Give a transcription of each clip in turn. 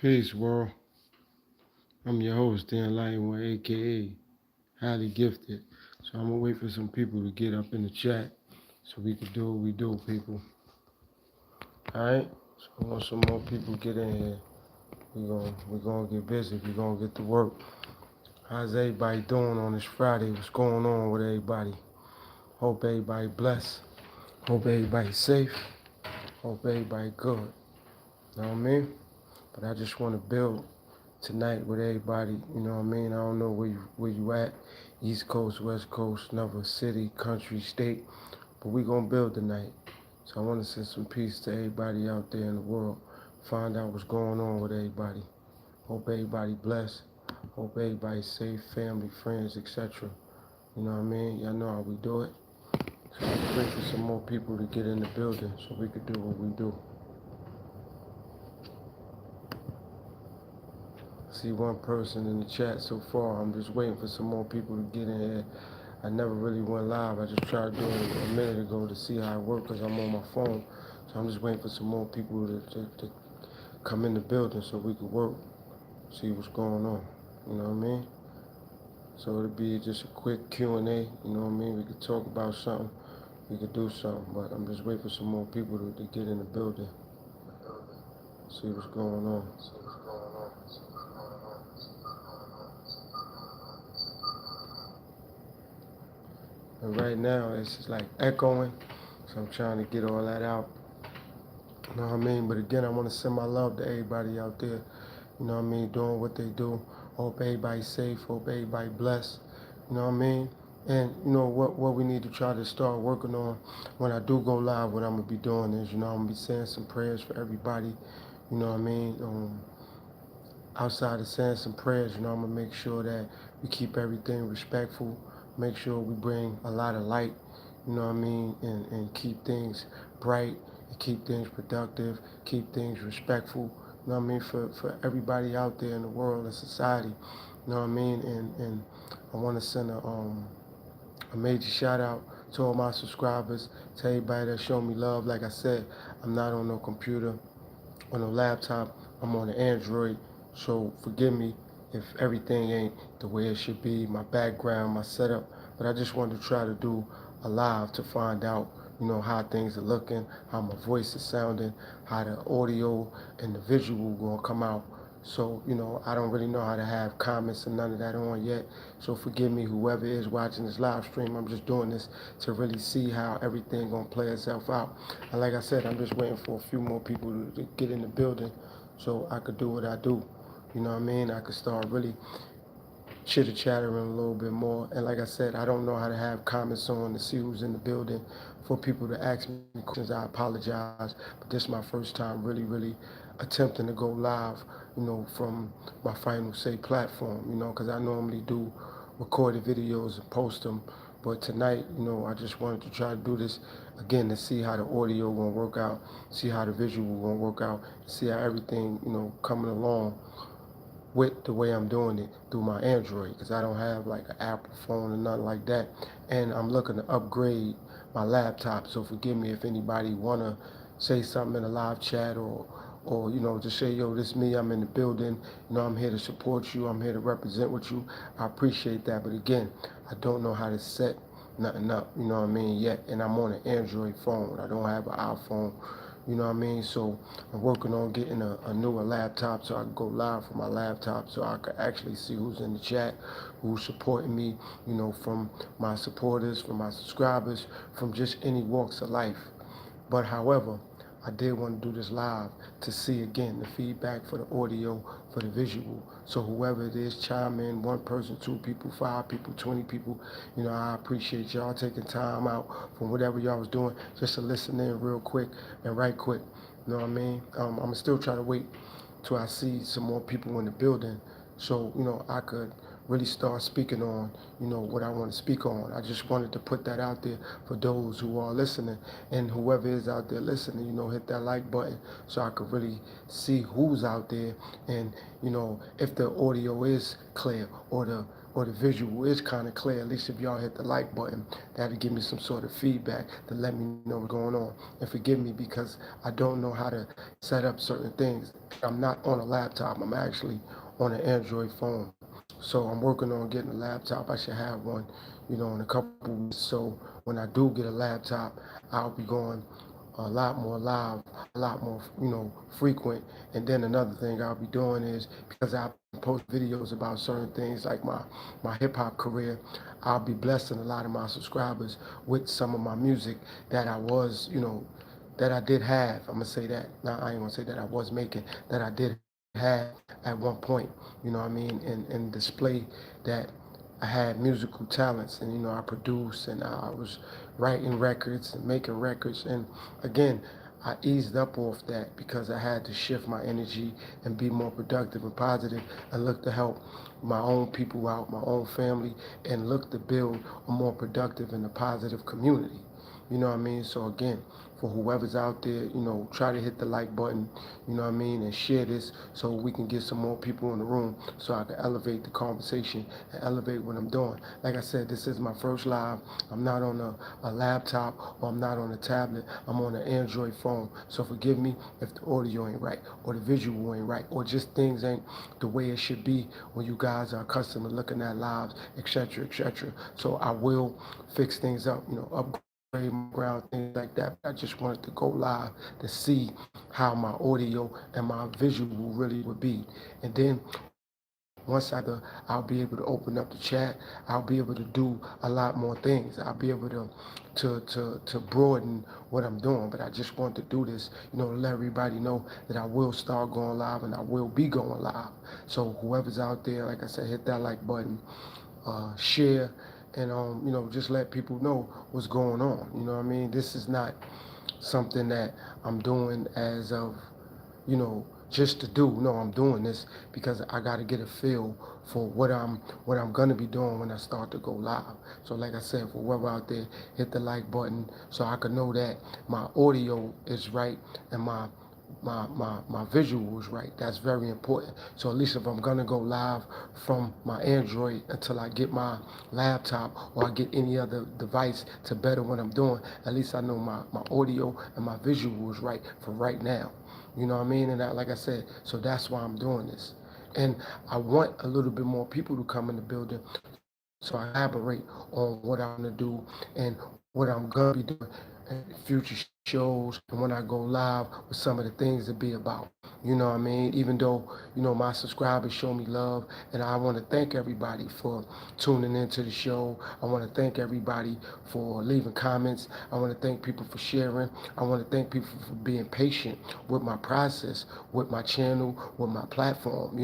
Peace, world. I'm your host, Dan Lightway, aka Highly Gifted. So I'm gonna wait for some people to get up in the chat so we can do what we do, people. Alright? So once some more people get in here, we gonna get busy. We gonna get to work. How's everybody doing on this Friday? What's going on with everybody? Hope everybody blessed. Hope everybody safe. Hope everybody good. Know what I mean? But I just want to build tonight with everybody. You know what I mean? I don't know where you at, East Coast, West Coast, another city, country, state, but we gonna build tonight. So I want to send some peace to everybody out there in the world. Find out what's going on with everybody. Hope everybody blessed. Hope everybody safe, family, friends, etc. You know what I mean? Y'all know how we do it. So I'm wait for some more people to get in the building so we could do what we do. See one person in the chat so far. I'm just waiting for some more people to get in here. I never really went live. I just tried doing it a minute ago to see how it worked because I'm on my phone. So I'm just waiting for some more people to come in the building so we could work, see what's going on. You know what I mean? So it'll be just a quick Q&A. You know what I mean? We could talk about something. We could do something. But I'm just waiting for some more people to get in the building, see what's going on. And right now it's just like echoing, so I'm trying to get all that out. You know what I mean? But again, I want to send my love to everybody out there. You know what I mean? Doing what they do. Hope everybody's safe. Hope everybody blessed. You know what I mean? And you know what we need to try to start working on when I do go live. What I'm gonna be doing is, I'm gonna be saying some prayers for everybody. You know what I mean? Outside of saying some prayers, I'm gonna make sure that we keep everything respectful. Make sure we bring a lot of light. You know what I mean? And keep things bright, and keep things productive, keep things respectful. You know what I mean? For everybody out there in the world and society. You know what I mean? And I want to send a major shout out to all my subscribers, to everybody that showed me love. Like I said, I'm not on no computer, on a laptop. I'm on an Android, so forgive me if everything ain't the way it should be, my background, my setup. But I just wanted to try to do a live to find out, how things are looking, how my voice is sounding, how the audio and the visual gonna come out. So, I don't really know how to have comments and none of that on yet. So forgive me, whoever is watching this live stream. I'm just doing this to really see how everything gonna play itself out. And like I said, I'm just waiting for a few more people to get in the building so I could do what I do. You know what I mean? I could start really chitter chattering a little bit more. And like I said, I don't know how to have comments on to see who's in the building. For people to ask me questions, I apologize. But this is my first time really attempting to go live, from my Final Say platform, because I normally do recorded videos and post them. But tonight, I just wanted to try to do this again to see how the audio gonna work out, see how the visual gonna work out, see how everything, coming along with the way I'm doing it through my Android, because I don't have like an Apple phone or nothing like that. And I'm looking to upgrade my laptop. So forgive me if anybody wanna say something in a live chat, or just say, yo, this is me, I'm in the building, I'm here to support you, I'm here to represent with you. I appreciate that. But again, I don't know how to set nothing up, what I mean, yet. And I'm on an Android phone. I don't have an iPhone. You know what I mean? So I'm working on getting a newer laptop so I can go live from my laptop so I can actually see who's in the chat, who's supporting me, from my supporters, from my subscribers, from just any walks of life. But however, I did want to do this live to see again the feedback for the audio, for the visual. So whoever it is, chime in, one person, two people, 5 people, 20 people. I appreciate y'all taking time out from whatever y'all was doing just to listen in real quick and right quick. You know what I mean? I'm gonna still try to wait till I see some more people in the building so, I could really start speaking on, what I want to speak on. I just wanted to put that out there for those who are listening, and whoever is out there listening, hit that like button so I could really see who's out there, and, if the audio is clear or the or the visual is kind of clear, at least if y'all hit the like button, that'll give me some sort of feedback to let me know what's going on. And forgive me because I don't know how to set up certain things. I'm not on a laptop. I'm actually on an Android phone. So I'm working on getting a laptop. I should have one, in a couple weeks. So when I do get a laptop, I'll be going a lot more live, a lot more, frequent. And then another thing I'll be doing is because I post videos about certain things like my hip hop career, I'll be blessing a lot of my subscribers with some of my music that I was, that I did have. I'm gonna say that. Now I ain't gonna say that I was making, that I did have at one point, and display that I had musical talents, and I produced, and I was writing records and making records. And again, I eased up off that because I had to shift my energy and be more productive and positive and look to help my own people out, my own family, and look to build a more productive and a positive community. So again, for whoever's out there, try to hit the like button, and share this so we can get some more people in the room so I can elevate the conversation and elevate what I'm doing. Like I said, this is my first live. I'm not on a laptop or I'm not on a tablet. I'm on an Android phone. So forgive me if the audio ain't right or the visual ain't right or just things ain't the way it should be when you guys are accustomed to looking at lives, etc., etc. So I will fix things up, upgrade my ground, things like that. I just wanted to go live to see how my audio and my visual really would be. And then once I'll be able to open up the chat. I'll be able to do a lot more things. I'll be able to broaden what I'm doing. But I just want to do this, to let everybody know that I will start going live and I will be going live. So whoever's out there, like I said, hit that like button, share, and just let people know what's going on. This is not something that I'm doing as of, just to do. No, I'm doing this because I got to get a feel for what I'm gonna be doing when I start to go live. So like I said, for whoever out there, hit the like button so I can know that my audio is right and my visual is right. That's very important. So at least if I'm gonna go live from my Android until I get my laptop or I get any other device to better what I'm doing, at least I know my audio and my visual is right for right now. You know what I mean? And like I said, so that's why I'm doing this. And I want a little bit more people to come in the building so I elaborate on what I'm gonna do and what I'm gonna be doing in future shows and when I go live with some of the things to be about. You know what I mean? Even though, my subscribers show me love, and I want to thank everybody for tuning into the show. I want to thank everybody for leaving comments. I want to thank people for sharing. I want to thank people for being patient with my process, with my channel, with my platform,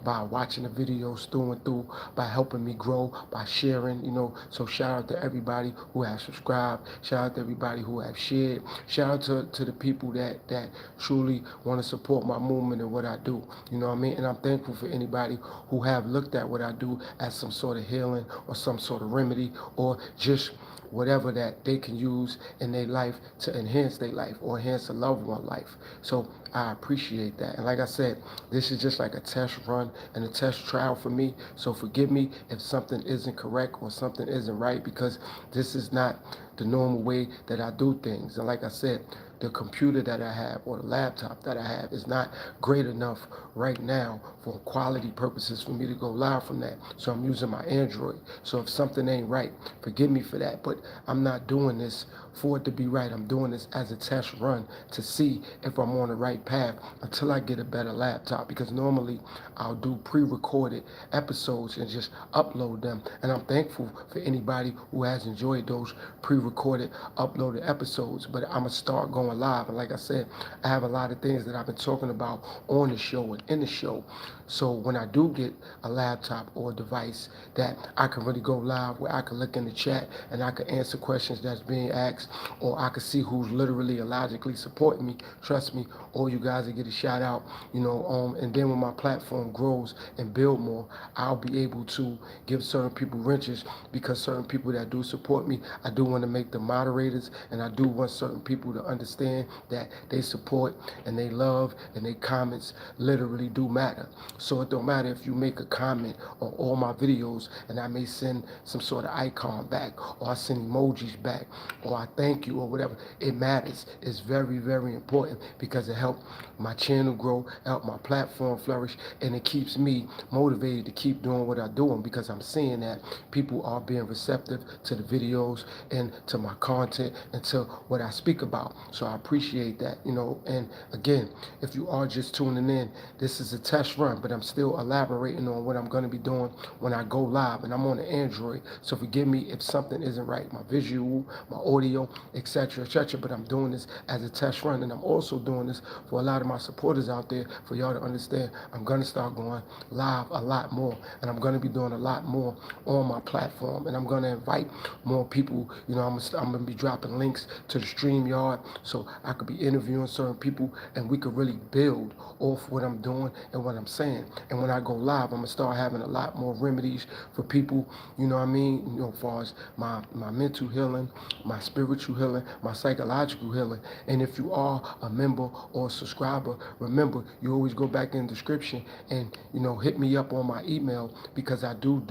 by watching the videos through and through, by helping me grow, by sharing, So shout out to everybody who has subscribed. Shout out to everybody who have shared. Shout out to the people that truly want to support my movement and what I do. You know what I mean? And I'm thankful for anybody who have looked at what I do as some sort of healing or some sort of remedy or just whatever that they can use in their life to enhance their life or enhance a loved one life. So I appreciate that. And like I said, this is just like a test run and a test trial for me. So forgive me if something isn't correct or something isn't right because this is not the normal way that I do things. And like I said, the computer that I have or the laptop that I have is not great enough right now for quality purposes for me to go live from that. So I'm using my Android. So if something ain't right, forgive me for that. But I'm not doing this for it to be right. I'm doing this as a test run to see if I'm on the right path until I get a better laptop. Because normally I'll do pre-recorded episodes and just upload them. And I'm thankful for anybody who has enjoyed those pre-recorded, uploaded episodes. But I'm going to start going live. And like I said, I have a lot of things that I've been talking about on the show and in the show. So when I do get a laptop or a device that I can really go live where I can look in the chat and I can answer questions that's being asked or I can see who's literally and logically supporting me, trust me, all you guys will get a shout out, and then when my platform grows and build more, I'll be able to give certain people wrenches because certain people that do support me, I do want to make them moderators and I do want certain people to understand understand that they support and they love and they comments literally do matter. So it don't matter if you make a comment on all my videos and I may send some sort of icon back, or I send emojis back, or I thank you or whatever. It matters. It's very, very important because it helps my channel grow, help my platform flourish, and it keeps me motivated to keep doing what I'm doing because I'm seeing that people are being receptive to the videos and to my content and to what I speak about. So I appreciate that, and again, if you are just tuning in, this is a test run, but I'm still elaborating on what I'm going to be doing when I go live, and I'm on the Android, so forgive me if something isn't right, my visual, my audio, etc., etc., but I'm doing this as a test run, and I'm also doing this for a lot of my supporters out there, for y'all to understand I'm going to start going live a lot more, and I'm going to be doing a lot more on my platform, and I'm going to invite more people. I'm going to be dropping links to the StreamYard so I could be interviewing certain people, and we could really build off what I'm doing and what I'm saying. And when I go live, I'm going to start having a lot more remedies for people, as far as my mental healing, my spiritual healing, my psychological healing. And if you are a member or a subscriber, remember, you always go back in the description and, hit me up on my email, because I do,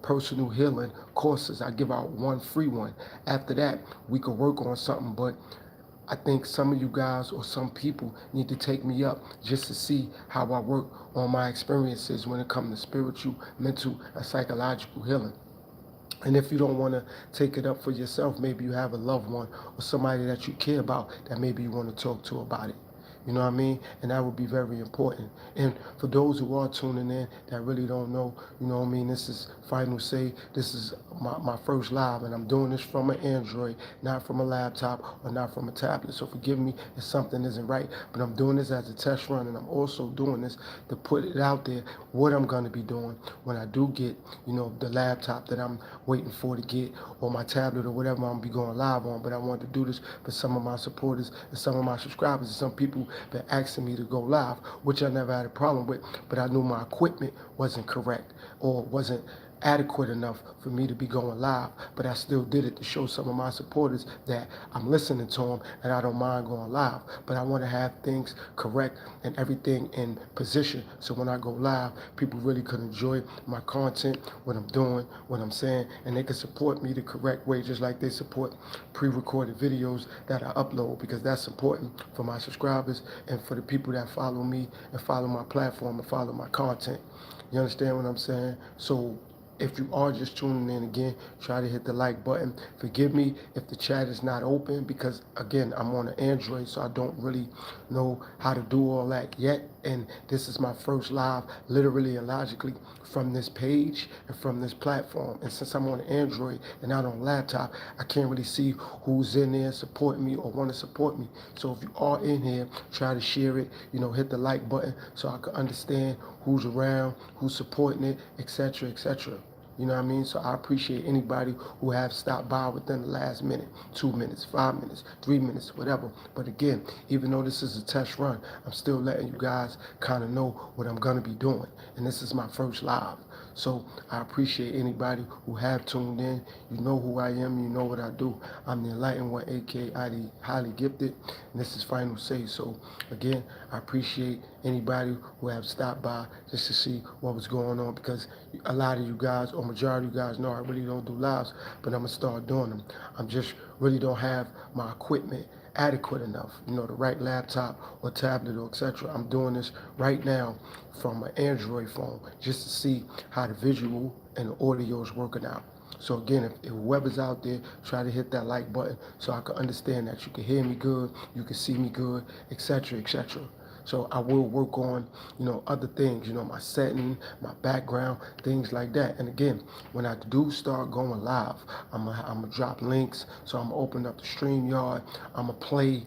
personal healing courses. I give out one free one. After that, we could work on something, but I think some of you guys or some people need to take me up just to see how I work on my experiences when it comes to spiritual, mental, and psychological healing. And if you don't want to take it up for yourself, maybe you have a loved one or somebody that you care about that maybe you want to talk to about it. You know what I mean? And that would be very important. And for those who are tuning in that really don't know, this is Final Say. This is my first live, and I'm doing this from an Android, not from a laptop or not from a tablet. So forgive me if something isn't right, but I'm doing this as a test run, and I'm also doing this to put it out there what I'm going to be doing when I do get, the laptop that I'm waiting for to get, or my tablet or whatever I'm going to be going live on. But I want to do this for some of my supporters and some of my subscribers and some people been asking me to go live, which I never had a problem with, but I knew my equipment wasn't correct or wasn't adequate enough for me to be going live, but I still did it to show some of my supporters that I'm listening to them and I don't mind going live. But I want to have things correct and everything in position, so when I go live, people really could enjoy my content, what I'm doing, what I'm saying, and they can support me the correct way, just like they support pre-recorded videos that I upload, because that's important for my subscribers and for the people that follow me and follow my platform and follow my content. You understand what I'm saying? So if you are just tuning in again, try to hit the like button. Forgive me if the chat is not open, because again, I'm on an Android, so I don't really know how to do all that yet. And this is my first live, literally and logically, from this page and from this platform. And since I'm on Android and not on laptop, I can't really see who's in there supporting me or want to support me. So if you are in here, try to share it, hit the like button so I can understand who's around, who's supporting it, etc., etc. You know what I mean? So I appreciate anybody who have stopped by within the last minute, 2 minutes, 5 minutes, 3 minutes, whatever. But again, even though this is a test run, I'm still letting you guys kind of know what I'm going to be doing. And this is my first live. So I appreciate anybody who have tuned in. You know who I am. You know what I do. I'm the Enlightened One, a.k.a. the Highly Gifted. And this is Final Say. So again, I appreciate anybody who have stopped by just to see what was going on, because a lot of you guys, or majority of you guys, know I really don't do lives, but I'm going to start doing them. I'm just really don't have my equipment adequate enough, the right laptop or tablet or etc. I'm doing this right now from an Android phone just to see how the visual and the audio is working out. So again, if whoever's out there, try to hit that like button so I can understand that you can hear me good, you can see me good, etc., etc. So I will work on, other things, my setting, my background, things like that. And again, when I do start going live, I'm gonna drop links. So I'm gonna open up the StreamYard. I'm gonna play,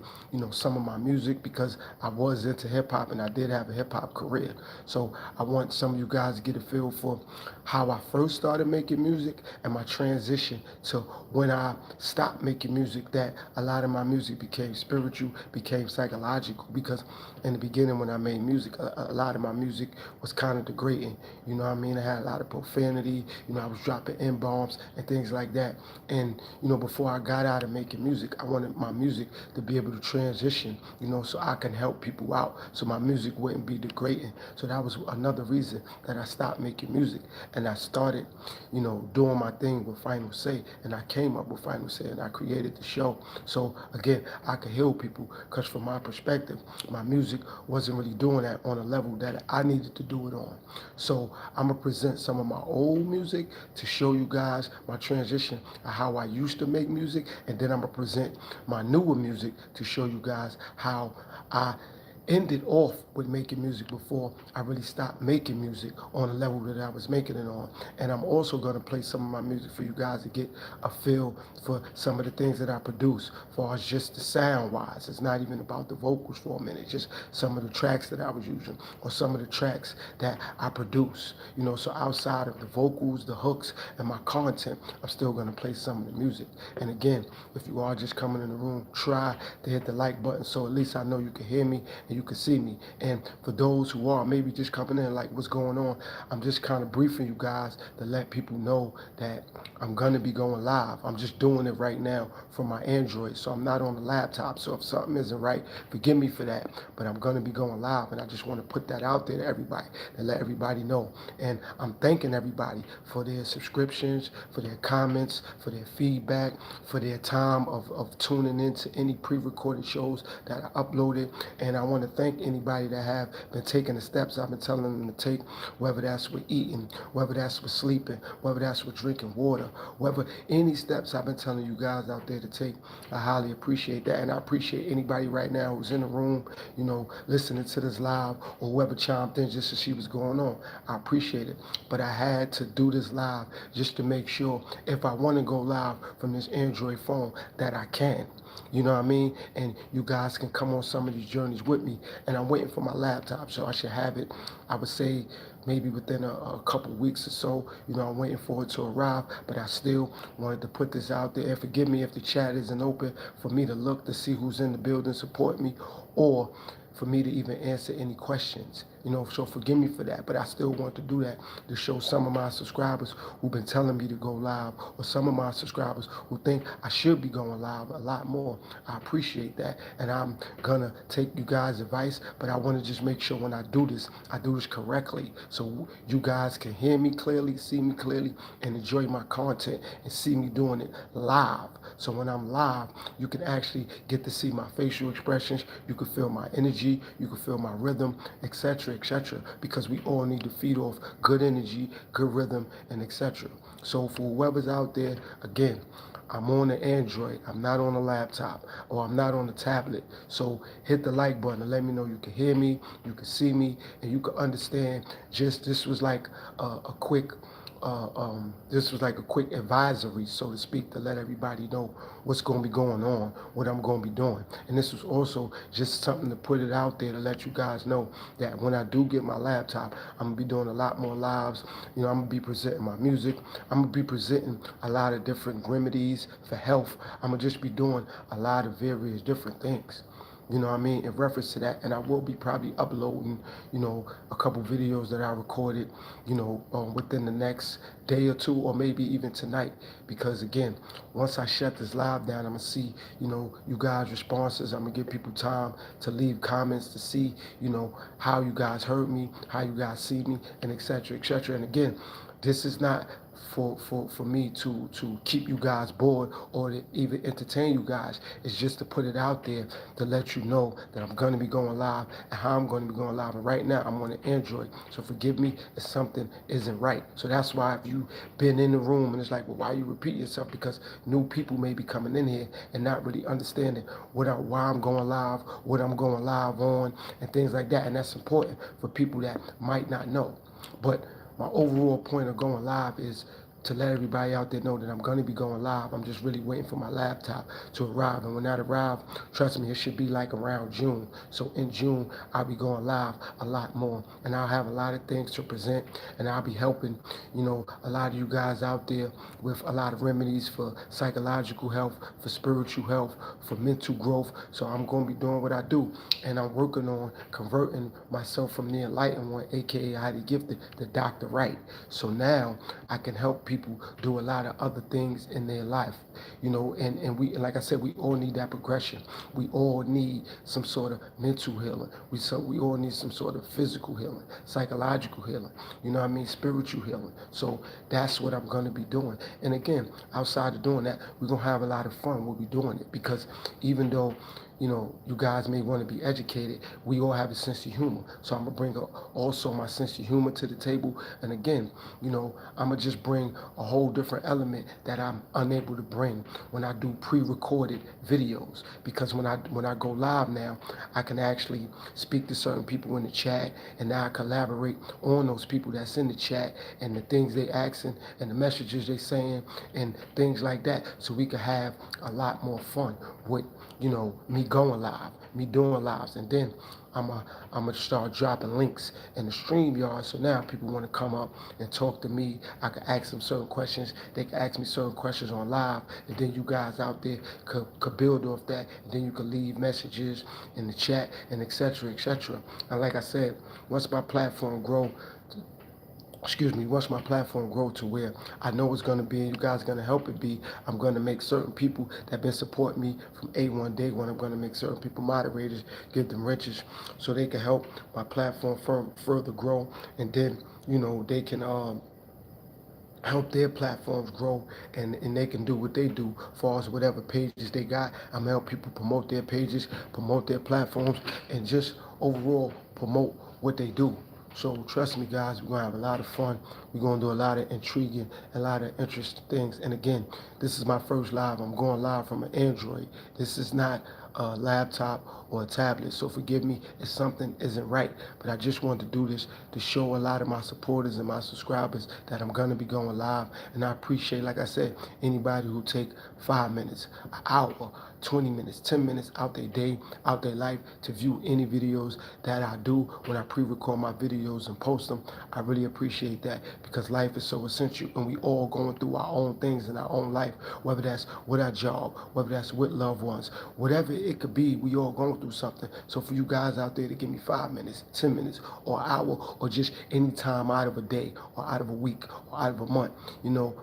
some of my music, because I was into hip hop and I did have a hip hop career. So I want some of you guys to get a feel for how I first started making music and my transition to when I stopped making music, that a lot of my music became spiritual, became psychological, because in the beginning, beginning when I made music, a lot of my music was kind of degrading. You know what I mean? I had a lot of profanity. You know, I was dropping N-bombs and things like that. And, you know, before I got out of making music, I wanted my music to be able to transition, you know, so I can help people out, so my music wouldn't be degrading. So that was another reason that I stopped making music. And I started, you know, doing my thing with Final Say. And I came up with Final Say and I created the show. So again, I could heal people, because from my perspective, my music wasn't really doing that on a level that I needed to do it on. So I'm gonna present some of my old music to show you guys my transition of how I used to make music, and then I'm gonna present my newer music to show you guys how I ended off with making music before I really stopped making music on the level that I was making it on. And I'm also going to play some of my music for you guys to get a feel for some of the things that I produce, as far as just the sound wise. It's not even about the vocals for a minute, just some of the tracks that I was using, or some of the tracks that I produce. You know, so outside of the vocals, the hooks, and my content, I'm still going to play some of the music. And again, if you are just coming in the room, try to hit the like button, so at least I know you can hear me and you can see me. And for those who are maybe just coming in like, what's going on, I'm just kind of briefing you guys to let people know that I'm gonna be going live. I'm just doing it right now from my Android, so I'm not on the laptop. So if something isn't right, forgive me for that, but I'm gonna be going live, and I just want to put that out there to everybody, to let everybody know. And I'm thanking everybody for their subscriptions, for their comments, for their feedback, for their time of tuning into any pre-recorded shows that I uploaded. And I want to thank anybody that have been taking the steps I've been telling them to take, whether that's with eating, whether that's with sleeping, whether that's with drinking water, whether any steps I've been telling you guys out there to take. I highly appreciate that. And I appreciate anybody right now who's in the room, you know, listening to this live, or whoever chimed in just as she was going on. I appreciate it. But I had to do this live just to make sure, if I want to go live from this Android phone, that I can. You know what I mean? And you guys can come on some of these journeys with me. And I'm waiting for my laptop, so I should have it, I would say, maybe within a couple weeks or so. You know, I'm waiting for it to arrive, but I still wanted to put this out there. And forgive me if the chat isn't open for me to look to see who's in the building, support me, or for me to even answer any questions. You know, so forgive me for that, but I still want to do that to show some of my subscribers who've been telling me to go live, or some of my subscribers who think I should be going live a lot more. I appreciate that, and I'm gonna take you guys' advice, but I want to just make sure when I do this correctly, so you guys can hear me clearly, see me clearly, and enjoy my content and see me doing it live. So when I'm live, you can actually get to see my facial expressions, you can feel my energy, you can feel my rhythm, etc., etc., because we all need to feed off good energy, good rhythm, and etc. So for whoever's out there, again, I'm on the Android, I'm not on a laptop, or I'm not on a tablet. So hit the like button and let me know you can hear me, you can see me, and you can understand. Just this was like a quick this was like a quick advisory, so to speak, to let everybody know what's going to be going on, what I'm going to be doing. And this was also just something to put it out there to let you guys know that when I do get my laptop, I'm going to be doing a lot more lives. You know, I'm going to be presenting my music. I'm going to be presenting a lot of different remedies for health. I'm going to just be doing a lot of various different things. You know what I mean, in reference to that. And I will be probably uploading, you know, a couple videos that I recorded, you know, within the next day or two, or maybe even tonight. Because again, once I shut this live down, I'm gonna see, you know, you guys' responses. I'm gonna give people time to leave comments to see, you know, how you guys heard me, how you guys see me, and etc., etc. And again, this is not for me to keep you guys bored or to even entertain you guys. It's just to put it out there to let you know that I'm going to be going live and how I'm going to be going live. And right now I'm on an Android, so forgive me if something isn't right. So that's why if you've been in the room and it's like, well, why you repeat yourself? Because new people may be coming in here and not really understanding why I'm going live, what I'm going live on, and things like that. And that's important for people that might not know. But my overall point of going live is to let everybody out there know that I'm going to be going live. I'm just really waiting for my laptop to arrive. And when that arrives, trust me, it should be like around June. So in June, I'll be going live a lot more. And I'll have a lot of things to present. And I'll be helping, a lot of you guys out there with a lot of remedies for psychological health, for spiritual health, for mental growth. So I'm going to be doing what I do. And I'm working on converting myself from the enlightened one, aka highly gifted, to Dr. Right. So now I can help people do a lot of other things in their life, and we, like I said, we all need that progression. We all need some sort of mental healing. We all need some sort of physical healing, psychological healing, spiritual healing. So that's what I'm going to be doing. And again, outside of doing that, we're going to have a lot of fun. We'll be doing it because even though you guys may want to be educated, we all have a sense of humor. So I'm going to bring also my sense of humor to the table. And again, I'm going to just bring a whole different element that I'm unable to bring when I do pre-recorded videos. Because when I go live now, I can actually speak to certain people in the chat, and now I collaborate on those people that's in the chat and the things they asking and the messages they saying and things like that. So we can have a lot more fun with me going live, me doing lives. And then I'm gonna start dropping links in the StreamYard. So now people want to come up and talk to me. I can ask them certain questions. They can ask me certain questions on live, and then you guys out there could build off that. And then you could leave messages in the chat and etc. etc. And like I said, once my platform once my platform grow to where I know it's going to be and you guys are going to help it be, I'm going to make certain people that have been supporting me from A1 day one, I'm going to make certain people moderators, give them riches so they can help my platform further grow. And then, they can help their platforms grow, and they can do what they do for us, whatever pages they got. I'm gonna help people promote their pages, promote their platforms, and just overall promote what they do. So trust me guys, we're gonna have a lot of fun. We're gonna do a lot of intriguing, a lot of interesting things. And again, this is my first live. I'm going live from an Android. This is not a laptop or a tablet, so forgive me if something isn't right, but I just wanted to do this to show a lot of my supporters and my subscribers that I'm going to be going live. And I appreciate, like I said, anybody who take 5 minutes, an hour, 20 minutes, 10 minutes out their day, out their life to view any videos that I do when I pre-record my videos and post them. I really appreciate that because life is so essential and we all going through our own things in our own life, whether that's with our job, whether that's with loved ones, whatever it could be, we all going through something. So for you guys out there to give me 5 minutes, 10 minutes, or an hour, or just any time out of a day, or out of a week, or out of a month,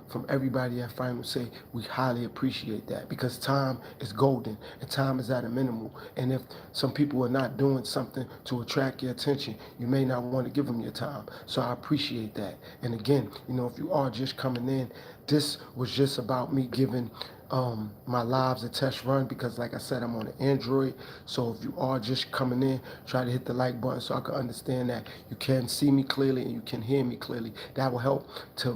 from everybody at Final Say, we highly appreciate that because time is golden and time is at a minimum. And if some people are not doing something to attract your attention, you may not want to give them your time. So I appreciate that. And again, if you are just coming in, this was just about me giving my lives a test run because like I said, I'm on an Android. So if you are just coming in, try to hit the like button so I can understand that you can see me clearly and you can hear me clearly. That will help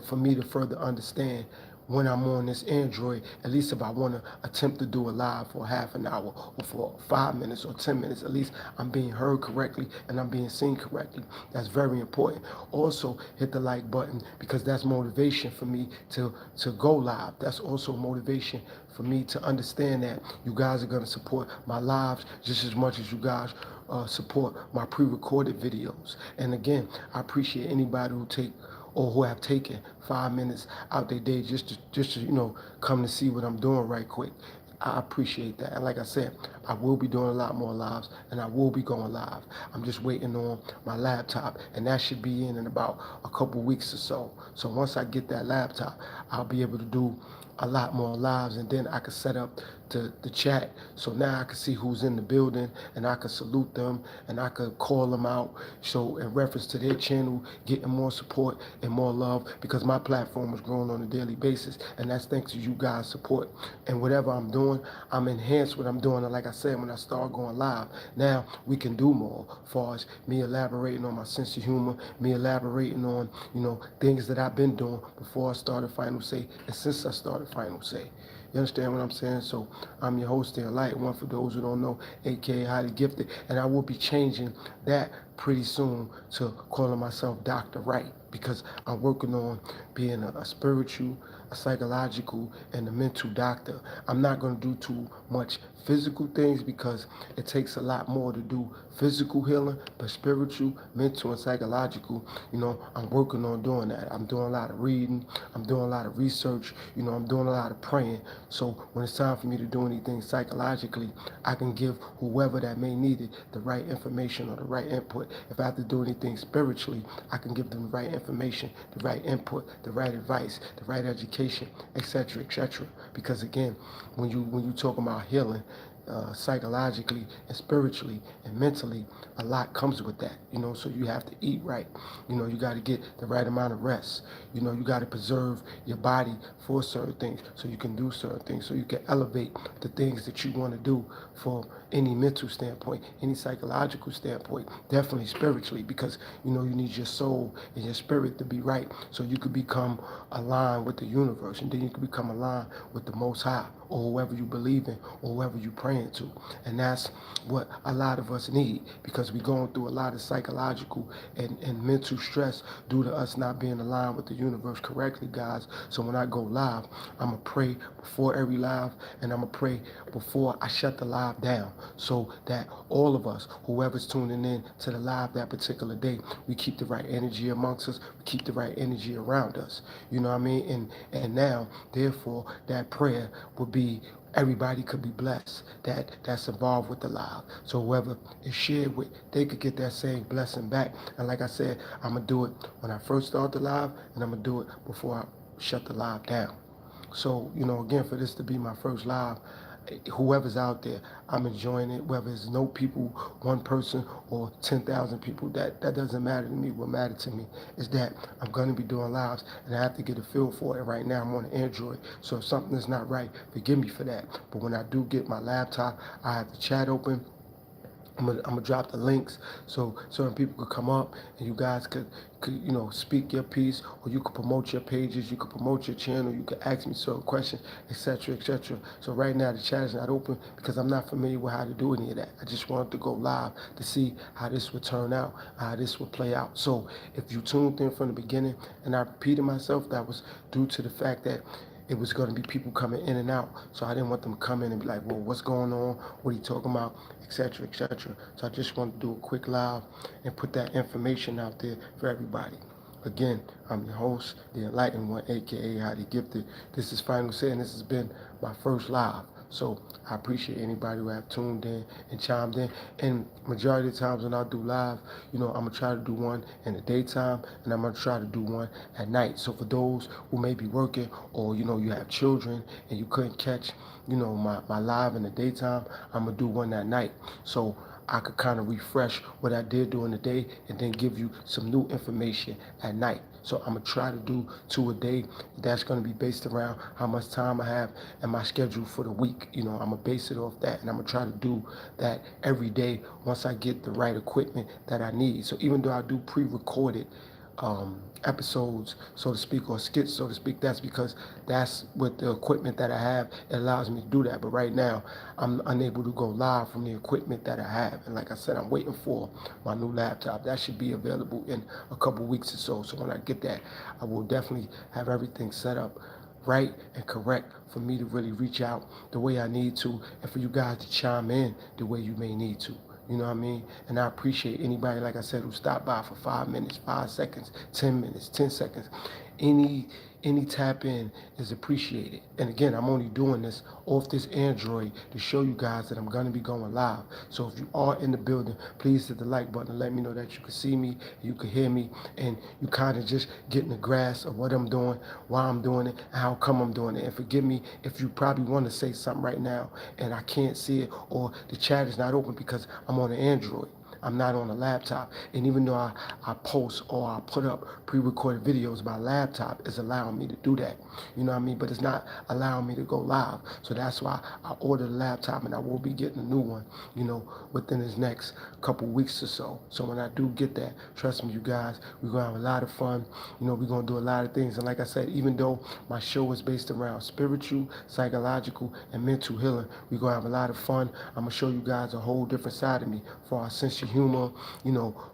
for me to further understand when I'm on this Android, at least if I want to attempt to do a live for half an hour or for 5 minutes or 10 minutes, at least I'm being heard correctly and I'm being seen correctly. That's very important. Also, hit the like button because that's motivation for me to go live. That's also motivation for me to understand that you guys are going to support my lives just as much as you guys support my pre-recorded videos. And again, I appreciate anybody who have taken 5 minutes out their day just to come to see what I'm doing right quick. I appreciate that. And like I said, I will be doing a lot more lives and I will be going live. I'm just waiting on my laptop and that should be in about a couple weeks or so. So once I get that laptop, I'll be able to do a lot more lives and then I can set up the chat so now I can see who's in the building and I can salute them and I can call them out. So in reference to their channel, getting more support and more love because my platform is growing on a daily basis and that's thanks to you guys' support. And whatever I'm doing, I'm enhanced what I'm doing. And like I said, when I start going live, now we can do more as far as me elaborating on my sense of humor, me elaborating on, things that I've been doing before I started Final Say and since I started Final Say. You understand what I'm saying? So I'm your host, The Enlightened One, for those who don't know, aka Highly Gifted, and I will be changing that pretty soon to calling myself Dr. Wright, because I'm working on being a spiritual, a psychological, and a mental doctor. I'm not going to do too much physical things because it takes a lot more to do physical healing, but spiritual, mental, and psychological, I'm working on doing that. I'm doing a lot of reading, I'm doing a lot of research, I'm doing a lot of praying. So when it's time for me to do anything psychologically, I can give whoever that may need it the right information or the right input. If I have to do anything spiritually, I can give them the right information, the right input, the right advice, the right education, etc., etc. Because again, when you talk about healing, psychologically and spiritually and mentally, a lot comes with that. So you have to eat right. You got to get the right amount of rest. You got to preserve your body for certain things so you can do certain things, so you can elevate the things that you want to do for any mental standpoint, any psychological standpoint, definitely spiritually, because you need your soul and your spirit to be right so you could become aligned with the universe, and then you can become aligned with the Most High, or whoever you believe in, or whoever you're praying to. And that's what a lot of us need, because we're going through a lot of psychological and mental stress due to us not being aligned with the universe correctly, guys. So when I go live, I'm going to pray before every live, and I'm going to pray before I shut the live down, so that all of us, whoever's tuning in to the live that particular day, we keep the right energy amongst us, we keep the right energy around us. You know what I mean? And now, therefore, that prayer will be, everybody could be blessed that's involved with the live. So whoever is shared with, they could get that same blessing back. And like I said, I'm gonna do it when I first start the live, and I'm gonna do it before I shut the live down. So, again, for this to be my first live, whoever's out there, I'm enjoying it. Whether it's no people, one person, or 10,000 people, that doesn't matter to me. What matters to me is that I'm going to be doing lives, and I have to get a feel for it. Right now, I'm on Android, so if something is not right, forgive me for that. But when I do get my laptop, I have the chat open. I'm gonna drop the links so certain people could come up, and you guys could speak your piece, or you could promote your pages, you could promote your channel, you could ask me certain questions, etc., etc. So right now the chat is not open because I'm not familiar with how to do any of that. I just wanted to go live to see how this would turn out, how this would play out. So if you tuned in from the beginning and I repeated myself, that was due to the fact that it was going to be people coming in and out. So I didn't want them to come in and be like, well, what's going on? What are you talking about? Etc., etc. So I just wanted to do a quick live and put that information out there for everybody. Again, I'm your host, The Enlightened One, aka Highly Gifted. This is Final Say, and this has been my first live. So I appreciate anybody who have tuned in and chimed in. And majority of the times when I do live, I'm gonna try to do one in the daytime, and I'm gonna try to do one at night. So for those who may be working, or you have children and you couldn't catch, my live in the daytime, I'm gonna do one at night. So I could kind of refresh what I did during the day and then give you some new information at night. So I'm going to try to do 2 a day. That's going to be based around how much time I have and my schedule for the week. I'm going to base it off that, and I'm going to try to do that every day once I get the right equipment that I need. So even though I do pre-recorded episodes, so to speak, or skits, so to speak, that's because that's with the equipment that I have, it allows me to do that. But right now, I'm unable to go live from the equipment that I have. And like I said, I'm waiting for my new laptop. That should be available in a couple weeks or so. So when I get that, I will definitely have everything set up right and correct for me to really reach out the way I need to, and for you guys to chime in the way you may need to. You know what I mean? And I appreciate anybody, like I said, who stopped by for 5 minutes, 5 seconds, 10 minutes, 10 seconds. Any tap in is appreciated. And again, I'm only doing this off this Android to show you guys that I'm going to be going live. So if you are in the building, please hit the like button and let me know that you can see me, you can hear me, and you kind of just getting the grasp of what I'm doing, why I'm doing it, and how come I'm doing it. And forgive me if you probably want to say something right now and I can't see it, or the chat is not open because I'm on an Android. I'm not on a laptop. And even though I post or I put up pre-recorded videos, my laptop is allowing me to do that. You know what I mean? But it's not allowing me to go live. So that's why I ordered a laptop, and I will be getting a new one, within this next couple weeks or so. So when I do get that, trust me, you guys, we're going to have a lot of fun. We're going to do a lot of things. And like I said, even though my show is based around spiritual, psychological, and mental healing, we're going to have a lot of fun. I'm going to show you guys a whole different side of me, for our sense of humor,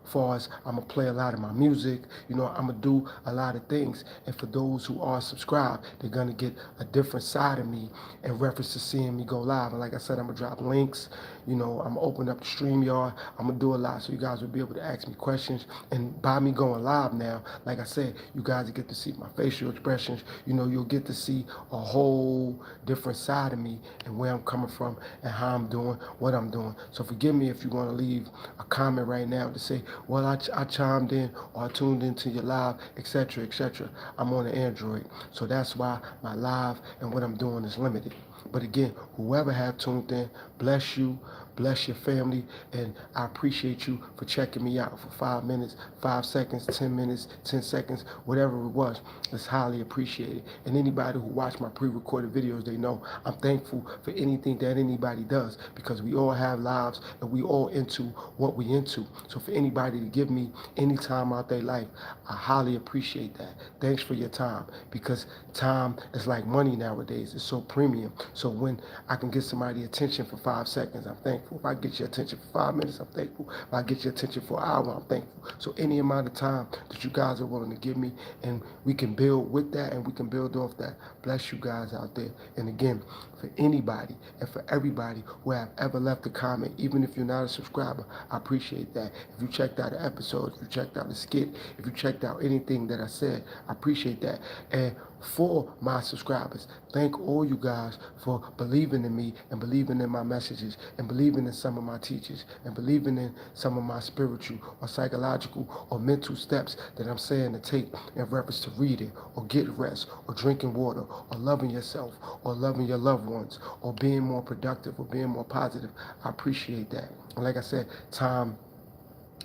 far as I'm going to play a lot of my music, I'm going to do a lot of things. And for those who are subscribed, they're going to get a different side of me in reference to seeing me go live. And like I said, I'm going to drop links, I'm going to open up the StreamYard. I'm going to do a lot so you guys will be able to ask me questions. And by me going live now, like I said, you guys will get to see my facial expressions. You'll get to see a whole different side of me and where I'm coming from and how I'm doing, what I'm doing. So forgive me if you want to leave a comment right now to say, well, I chimed in or I tuned into your live, etc., etc. I'm on an Android, so that's why my live and what I'm doing is limited. But again, whoever have tuned in, bless you, bless your family, and I appreciate you for checking me out for 5 minutes, 5 seconds, 10 minutes, 10 seconds, whatever it was. It's highly appreciated. And anybody who watched my pre-recorded videos, they know I'm thankful for anything that anybody does, because we all have lives and we all into what we into. So for anybody to give me any time out their life, I highly appreciate that. Thanks for your time, because time is like money nowadays. It's so premium. So when I can get somebody's attention for 5 seconds, I'm thankful. If I get your attention for 5 minutes, I'm thankful. If I get your attention for an hour, I'm thankful. So any amount of time that you guys are willing to give me, and we can build with that and we can build off that. Bless you guys out there. And again, for anybody and for everybody who have ever left a comment, even if you're not a subscriber, I appreciate that. If you checked out an episode, if you checked out a skit, if you checked out anything that I said, I appreciate that. And for my subscribers, thank all you guys for believing in me and believing in my messages and believing in some of my teachers and believing in some of my spiritual or psychological or mental steps that I'm saying to take in reference to reading or getting rest or drinking water or loving yourself or loving your loved ones or being more productive or being more positive. I appreciate that. And like I said, time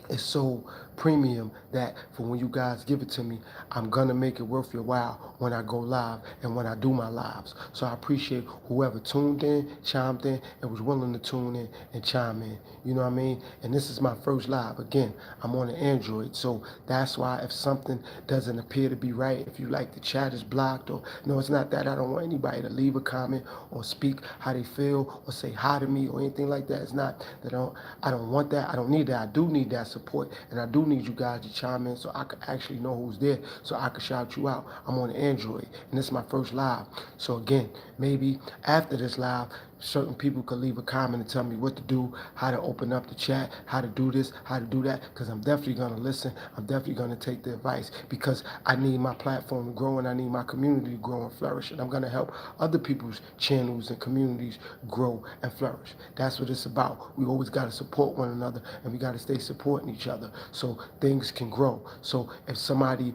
is so premium that for when you guys give it to me, I'm gonna make it worth your while when I go live and when I do my lives. So I appreciate whoever tuned in, chimed in, and was willing to tune in and chime in. You know what I mean? And this is my first live. Again, I'm on an Android, so that's why if something doesn't appear to be right, if you like the chat is blocked, or no, it's not that. I don't want anybody to leave a comment or speak how they feel or say hi to me or anything like that. It's not that I don't want that. I don't need that. I do need that support, and I do need you guys to chime in so I can actually know who's there, so I can shout you out. I'm on Android, and this is my first live. So again, maybe after this live, certain people could leave a comment and tell me what to do, how to open up the chat, how to do this, how to do that, because I'm definitely going to listen. I'm definitely going to take the advice, because I need my platform to grow and I need my community to grow and flourish, and I'm going to help other people's channels and communities grow and flourish. That's what it's about. We always got to support one another, and we got to stay supporting each other so things can grow. So if somebody,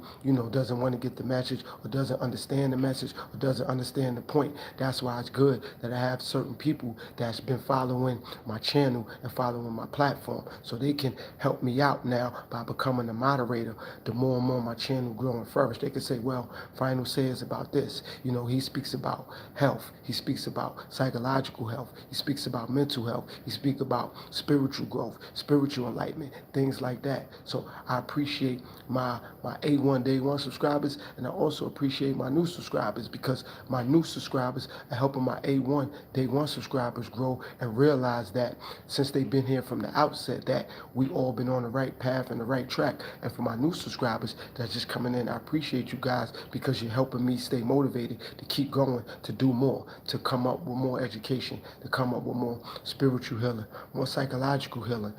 doesn't want to get the message or doesn't understand the message or doesn't understand the point, that's why it's good that I have certain people that's been following my channel and following my platform, so they can help me out now by becoming a moderator. The more and more my channel growing first, they can say, well, Final says about this. He speaks about health. He speaks about psychological health. He speaks about mental health. He speaks about spiritual growth, spiritual enlightenment, things like that. So I appreciate my A1 Day 1 subscribers, and I also appreciate my new subscribers, because my new subscribers are helping my A1 Day 1 subscribers grow and realize that since they've been here from the outset, that we all been on the right path and the right track. And for my new subscribers that's just coming in, I appreciate you guys, because you're helping me stay motivated to keep going, to do more, to come up with more education, to come up with more spiritual healing, more psychological healing,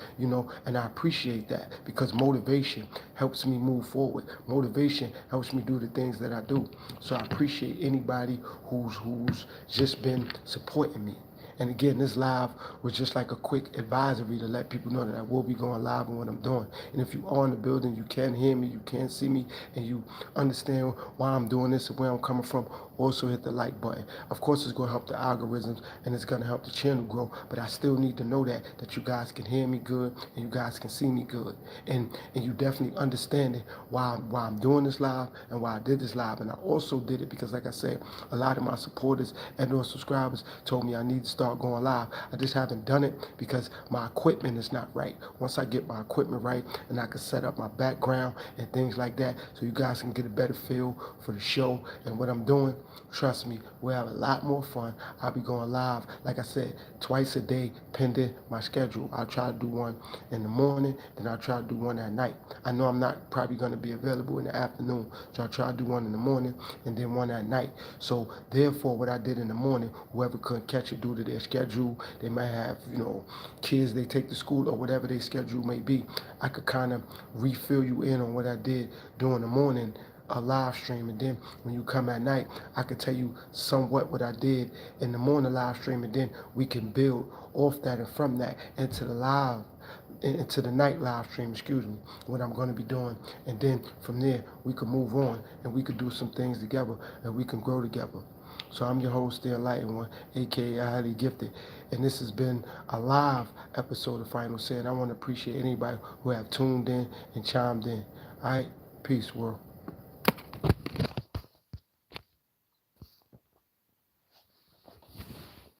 and I appreciate that, because motivation helps me move forward. Motivation helps me do the things that I do. So I appreciate anybody who's just been supporting me. And again, this live was just like a quick advisory to let people know that I will be going live on what I'm doing. And if you are in the building, you can hear me, you can see me, and you understand why I'm doing this and where I'm coming from, also hit the like button. Of course, it's going to help the algorithms and it's going to help the channel grow, but I still need to know that you guys can hear me good and you guys can see me good. And you definitely understanding why I'm doing this live and why I did this live. And I also did it because, like I said, a lot of my supporters and or subscribers told me I need to start going live. I just haven't done it because my equipment is not right. Once I get my equipment right and I can set up my background and things like that so you guys can get a better feel for the show and what I'm doing, trust me, we'll have a lot more fun. I'll be going live, like I said, twice a day, pending my schedule. I'll try to do one in the morning, then I'll try to do one at night. I know I'm not probably going to be available in the afternoon, so I'll try to do one in the morning and then one at night. So therefore, what I did in the morning, whoever couldn't catch it due to their schedule, they might have, kids they take to school or whatever their schedule may be, I could kind of refill you in on what I did during the morning, a live stream, and then when you come at night, I can tell you somewhat what I did in the morning live stream, and then we can build off that and from that into the night live stream, what I'm going to be doing. And then from there, we can move on and we could do some things together and we can grow together. So I'm your host, The Enlightened One, aka Highly Gifted. And this has been a live episode of Final Say. And I want to appreciate anybody who have tuned in and chimed in. All right, peace, world.